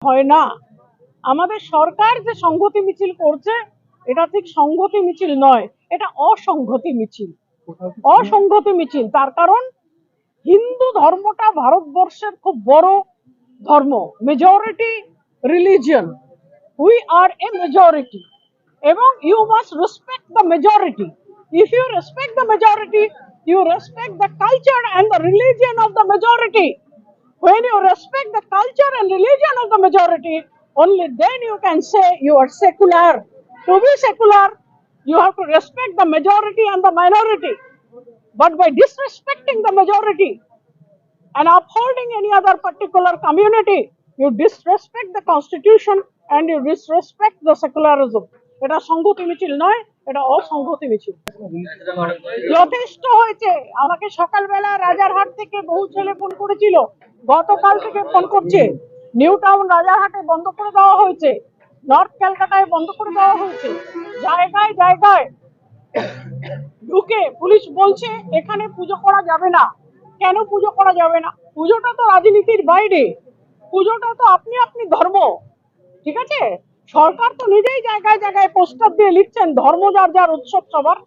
হয় না। আমাদের সরকার যে সংহতি মিছিল করছে এটা ঠিক সংহতি মিছিল নয়, এটা অসংহতি মিছিল। অসংহতি মিছিল তার কারণ হিন্দু ধর্মটা ভারতবর্ষের খুব বড় ধর্ম, majority religion. We are a majority এবং you must respect the majority. If you respect the majority, you respect the culture and the religion of the majority. When you respect the culture and religion of the majority, only then you can say you are secular. To be secular, you have to respect the majority and the minority. But by disrespecting the majority and upholding any other particular community, you disrespect the constitution and you disrespect the secularism. এটা সংহতি মিছিল নয়, এটা অসংহতি মিছিল। যথেষ্ট হয়েছে। আমাকে সকালবেলা রাজারহাট থেকে বহু ছেলে ফোন করেছিল, গতকাল থেকে ফোন করছে। নিউ টাউন রাজারহাটে বন্ধ করে দেওয়া হয়েছে, নর্থ ক্যালকাটায় বন্ধ করে দেওয়া হয়েছে। জায়গায় জায়গায় ঢুকে পুলিশ বলছে এখানে পুজো করা যাবে না। কেন পুজো করা যাবে না? পুজোটা তো রাজনীতির বাইরে, পুজোটা তো আপনি আপনি ধর্ম, ঠিক আছে? সরকার তো নিজেই জায়গায় জায়গায় পোস্টার দিয়ে লিখছেন ধর্ম যার যার, উৎসব সবার।